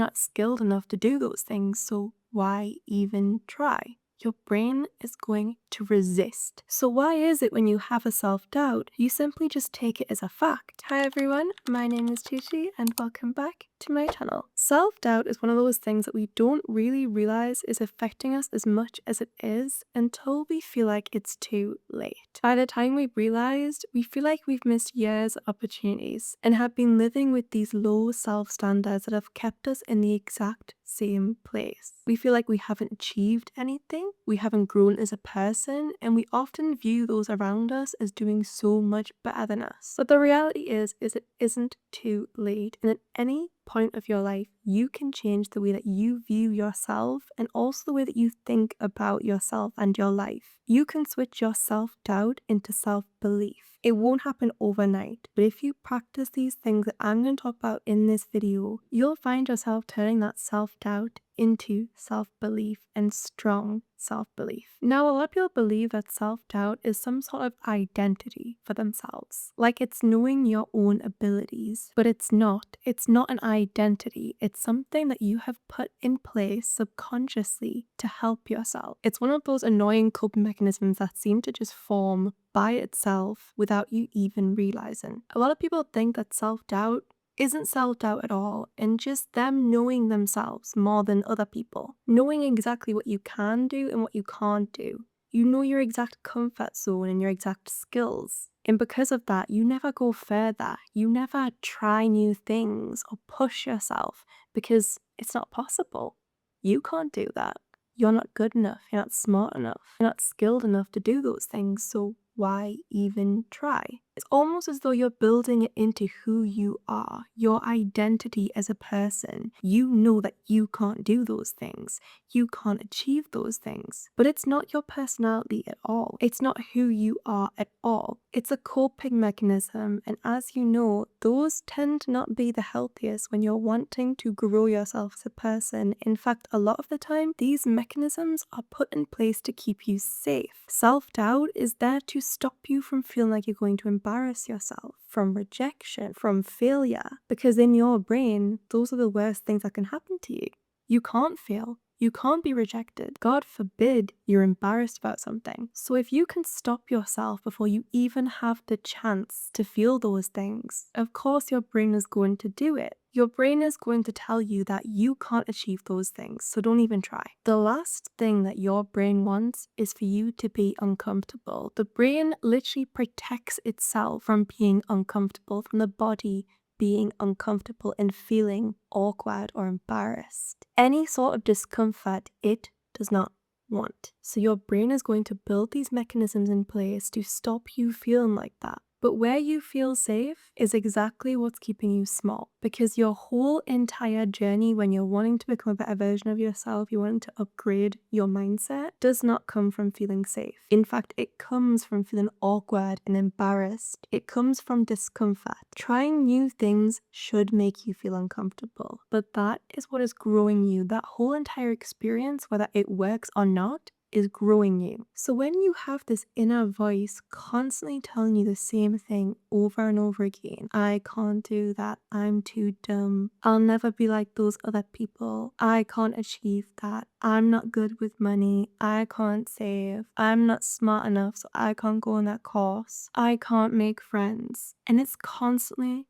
You're not skilled enough to do those things, so why even try? Your brain is going to resist. So why is it when you have a self-doubt, you simply just take it as a fact? Hi everyone, my name is Gigi and welcome back to my channel. Self-doubt is one of those things that we don't really realize is affecting us as much as it is until we feel like it's too late. By the time we've realized, we feel like we've missed years of opportunities and have been living with these low self-standards that have kept us in the exact same place. We feel like we haven't achieved anything, we haven't grown as a person, and we often view those around us as doing so much better than us. But the reality is it isn't too late, and at any point of your life, you can change the way that you view yourself and also the way that you think about yourself and your life. You can switch your self-doubt into self-belief. It won't happen overnight, but if you practice these things that I'm going to talk about in this video, you'll find yourself turning that self-doubt into self-belief and strong self-belief. Now, a lot of people believe that self-doubt is some sort of identity for themselves, like it's knowing your own abilities, but it's not. It's not an identity. It's something that you have put in place subconsciously to help yourself. It's one of those annoying coping mechanisms that seem to just form by itself without you even realizing. A lot of people think that self-doubt isn't self-doubt at all, and just them knowing themselves more than other people. Knowing exactly what you can do and what you can't do. You know your exact comfort zone and your exact skills. And because of that, you never go further. You never try new things or push yourself because it's not possible. You can't do that. You're not good enough. You're not smart enough. You're not skilled enough to do those things. So why even try? It's almost as though you're building it into who you are, your identity as a person. You know that you can't do those things. You can't achieve those things. But it's not your personality at all. It's not who you are at all. It's a coping mechanism, and as you know, those tend to not be the healthiest when you're wanting to grow yourself as a person. In fact, a lot of the time, these mechanisms are put in place to keep you safe. Self-doubt is there to stop you from feeling like you're going to embarrass yourself, from rejection, from failure, because in your brain, those are the worst things that can happen to you. You can't fail. You can't be rejected. God forbid you're embarrassed about something. So if you can stop yourself before you even have the chance to feel those things, of course your brain is going to do it. Your brain is going to tell you that you can't achieve those things, so don't even try. The last thing that your brain wants is for you to be uncomfortable. The brain literally protects itself from being uncomfortable, from the body being uncomfortable and feeling awkward or embarrassed. Any sort of discomfort it does not want. So your brain is going to build these mechanisms in place to stop you feeling like that. But where you feel safe is exactly what's keeping you small, because your whole entire journey when you're wanting to become a better version of yourself, you're wanting to upgrade your mindset, does not come from feeling safe. In fact, it comes from feeling awkward and embarrassed. It comes from discomfort. Trying new things should make you feel uncomfortable, but that is what is growing you. That whole entire experience, whether it works or not, is growing you. So when you have this inner voice constantly telling you the same thing over and over again, I can't do that, I'm too dumb, I'll never be like those other people, I can't achieve that, I'm not good with money, I can't save, I'm not smart enough so I can't go on that course, I can't make friends, and it's constantly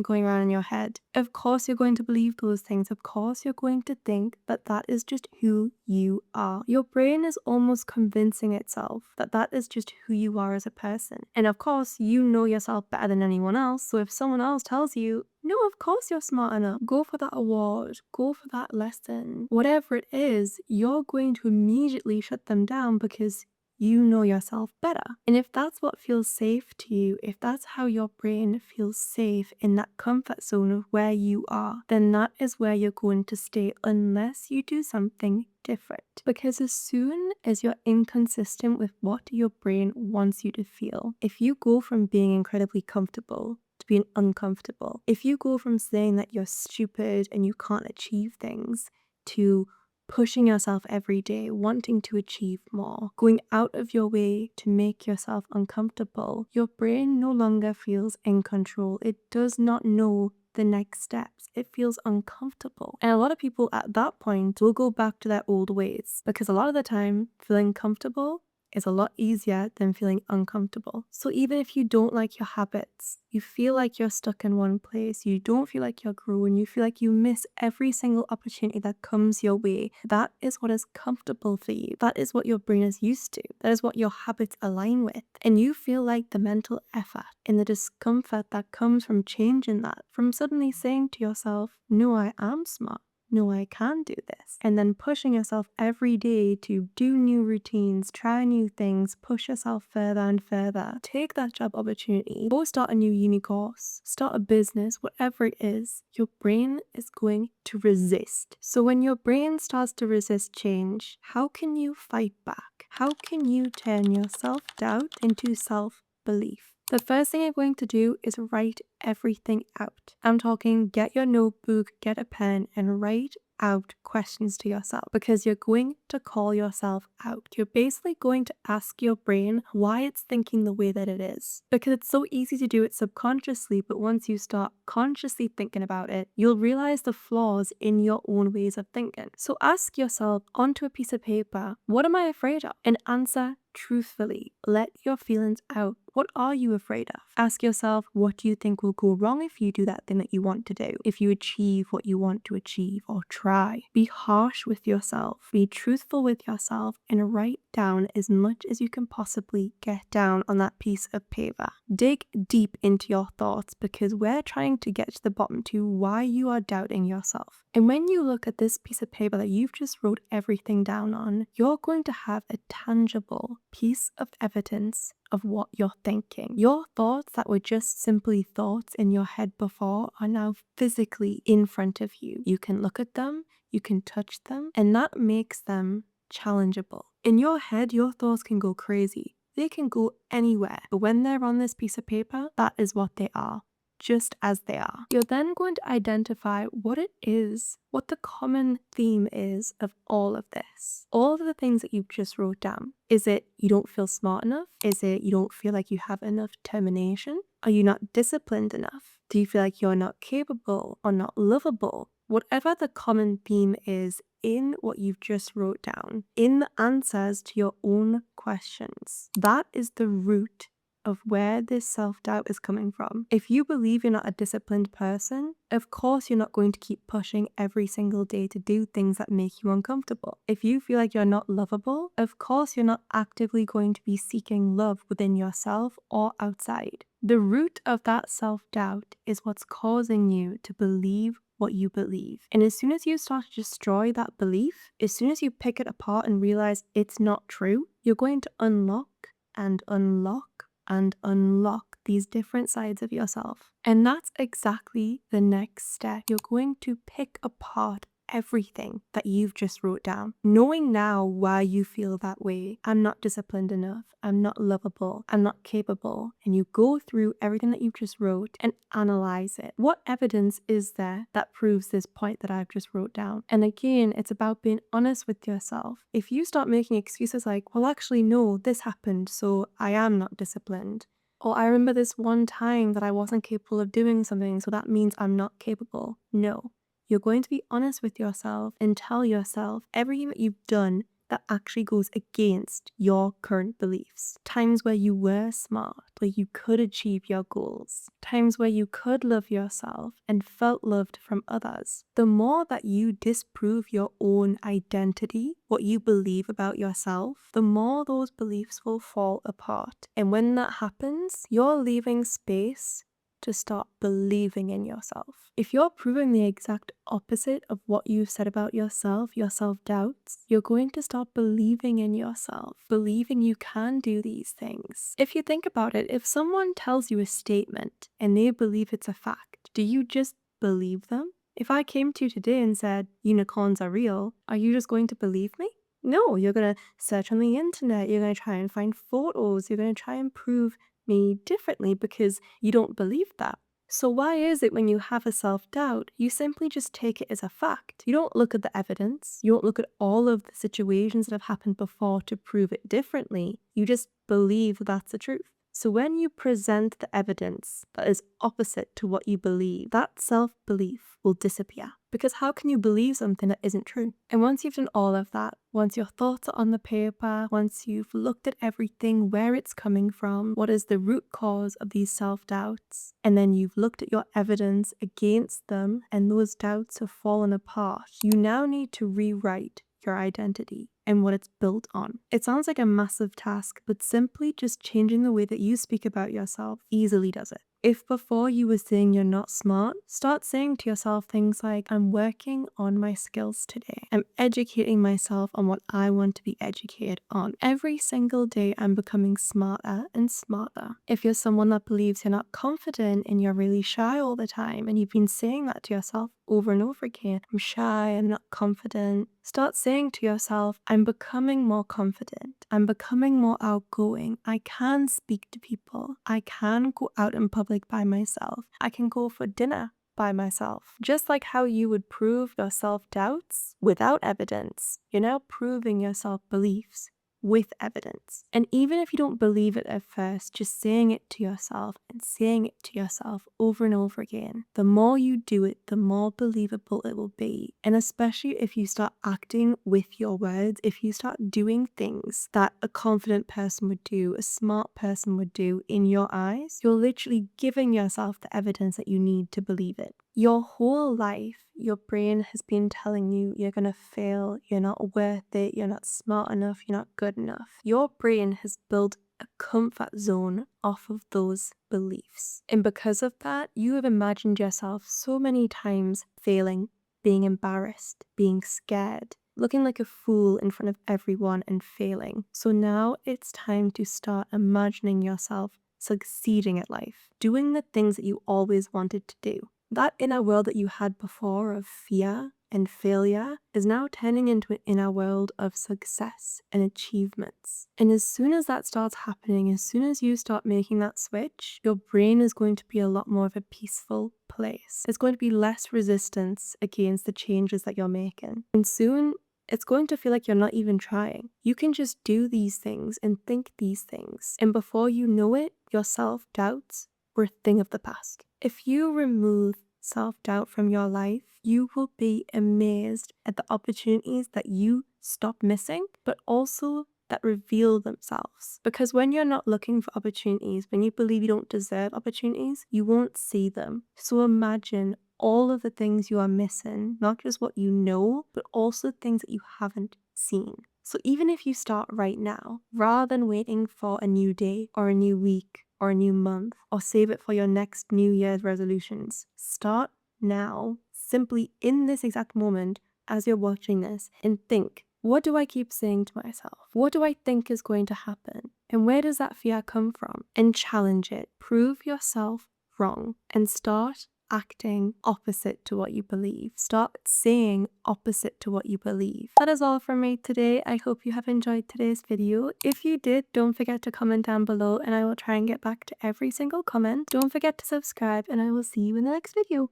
going around in your head. Of course you're going to believe those things. Of course you're going to think that that is just who you are. Your brain is almost convincing itself that that is just who you are as a person. And of course you know yourself better than anyone else, so if someone else tells you, no, of course you're smart enough, go for that award, go for that lesson, whatever it is, you're going to immediately shut them down because you know yourself better. And if that's what feels safe to you, if that's how your brain feels safe in that comfort zone of where you are, then that is where you're going to stay unless you do something different. Because as soon as you're inconsistent with what your brain wants you to feel, if you go from being incredibly comfortable to being uncomfortable, if you go from saying that you're stupid and you can't achieve things to pushing yourself every day, wanting to achieve more, going out of your way to make yourself uncomfortable, your brain no longer feels in control. It does not know the next steps. It feels uncomfortable. And a lot of people at that point will go back to their old ways because a lot of the time, feeling comfortable is a lot easier than feeling uncomfortable. So even if you don't like your habits, you feel like you're stuck in one place, you don't feel like you're growing, you feel like you miss every single opportunity that comes your way, that is what is comfortable for you. That is what your brain is used to. That is what your habits align with. And you feel like the mental effort and the discomfort that comes from changing that, from suddenly saying to yourself, no, I am smart. No, I can do this. And then pushing yourself every day to do new routines, try new things, push yourself further and further. Take that job opportunity, go start a new uni course, start a business, whatever it is, your brain is going to resist. So when your brain starts to resist change, how can you fight back? How can you turn your self-doubt into self-belief? The first thing you're going to do is write everything out. I'm talking get your notebook, get a pen, and write out questions to yourself because you're going to call yourself out. You're basically going to ask your brain why it's thinking the way that it is. Because it's so easy to do it subconsciously, but once you start consciously thinking about it, you'll realize the flaws in your own ways of thinking. So ask yourself onto a piece of paper, what am I afraid of? And answer truthfully. Let your feelings out. What are you afraid of? Ask yourself, what do you think will go wrong if you do that thing that you want to do? If you achieve what you want to achieve or try. Be harsh with yourself. Be truthful with yourself and write down as much as you can possibly get down on that piece of paper. Dig deep into your thoughts because we're trying to get to the bottom to why you are doubting yourself. And when you look at this piece of paper that you've just wrote everything down on, you're going to have a tangible piece of evidence of what you're thinking. Your thoughts that were just simply thoughts in your head before are now physically in front of you. You can look at them, you can touch them, and that makes them challengeable. In your head, your thoughts can go crazy. They can go anywhere, but when they're on this piece of paper, that is what they are. Just as they are. You're then going to identify what it is, what the common theme is of all of this. All of the things that you've just wrote down. Is it you don't feel smart enough? Is it you don't feel like you have enough determination? Are you not disciplined enough? Do you feel like you're not capable or not lovable? Whatever the common theme is in what you've just wrote down, in the answers to your own questions, that is the root of where this self-doubt is coming from. If you believe you're not a disciplined person, of course you're not going to keep pushing every single day to do things that make you uncomfortable. If you feel like you're not lovable, of course you're not actively going to be seeking love within yourself or outside. The root of that self-doubt is what's causing you to believe what you believe. And as soon as you start to destroy that belief, as soon as you pick it apart and realize it's not true, you're going to unlock and unlock and unlock these different sides of yourself. And that's exactly the next step. You're going to pick apart everything that you've just wrote down. Knowing now why you feel that way. I'm not disciplined enough. I'm not lovable. I'm not capable. And you go through everything that you've just wrote and analyze it. What evidence is there that proves this point that I've just wrote down? And again, it's about being honest with yourself. If you start making excuses like, well, actually, no, this happened, so I am not disciplined. Or I remember this one time that I wasn't capable of doing something, so that means I'm not capable. No. You're going to be honest with yourself and tell yourself everything that you've done that actually goes against your current beliefs. Times where you were smart, where you could achieve your goals. Times where you could love yourself and felt loved from others. The more that you disprove your own identity, what you believe about yourself, the more those beliefs will fall apart. And when that happens, you're leaving space to start believing in yourself. If you're proving the exact opposite of what you've said about yourself, your self-doubts, you're going to start believing in yourself, believing you can do these things. If you think about it, if someone tells you a statement and they believe it's a fact, do you just believe them? If I came to you today and said, unicorns are real, are you just going to believe me? No, you're going to search on the internet, you're going to try and find photos, you're going to try and prove me differently because you don't believe that. So why is it when you have a self-doubt, you simply just take it as a fact? You don't look at the evidence, you don't look at all of the situations that have happened before to prove it differently, you just believe that's the truth. So when you present the evidence that is opposite to what you believe, that self-belief will disappear. Because how can you believe something that isn't true? And once you've done all of that, once your thoughts are on the paper, once you've looked at everything, where it's coming from, what is the root cause of these self-doubts, and then you've looked at your evidence against them and those doubts have fallen apart, you now need to rewrite your identity and what it's built on. It sounds like a massive task, but simply just changing the way that you speak about yourself easily does it. If before you were saying you're not smart, start saying to yourself things like, I'm working on my skills today. I'm educating myself on what I want to be educated on. Every single day, I'm becoming smarter and smarter. If you're someone that believes you're not confident and you're really shy all the time, and you've been saying that to yourself over and over again, I'm shy, I'm not confident, start saying to yourself, I'm becoming more confident. I'm becoming more outgoing. I can speak to people. I can go out in public by myself. I can go for dinner by myself. Just like how you would prove your self-doubts without evidence, you're now proving your self-beliefs with evidence. And even if you don't believe it at first, just saying it to yourself and saying it to yourself over and over again, the more you do it, the more believable it will be. And especially if you start acting with your words, if you start doing things that a confident person would do, a smart person would do in your eyes, you're literally giving yourself the evidence that you need to believe it. Your whole life, your brain has been telling you you're gonna fail, you're not worth it, you're not smart enough, you're not good enough. Your brain has built a comfort zone off of those beliefs. And because of that, you have imagined yourself so many times failing, being embarrassed, being scared, looking like a fool in front of everyone and failing. So now it's time to start imagining yourself succeeding at life, doing the things that you always wanted to do. That inner world that you had before of fear and failure is now turning into an inner world of success and achievements. And as soon as that starts happening, as soon as you start making that switch, your brain is going to be a lot more of a peaceful place. There's going to be less resistance against the changes that you're making. And soon, it's going to feel like you're not even trying. You can just do these things and think these things. And before you know it, your self-doubts were a thing of the past. If you remove self-doubt from your life, you will be amazed at the opportunities that you stop missing, but also that reveal themselves. Because when you're not looking for opportunities, when you believe you don't deserve opportunities, you won't see them. So imagine all of the things you are missing, not just what you know, but also things that you haven't seen. So even if you start right now, rather than waiting for a new day or a new week or a new month, or save it for your next New Year's resolutions, start now, simply in this exact moment as you're watching this, and think, what do I keep saying to myself? What do I think is going to happen? And where does that fear come from? And challenge it. Prove yourself wrong and start acting opposite to what you believe. Start saying opposite to what you believe. That is all from me today. I hope you have enjoyed today's video. If you did, don't forget to comment down below and I will try and get back to every single comment. Don't forget to subscribe and I will see you in the next video.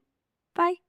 Bye!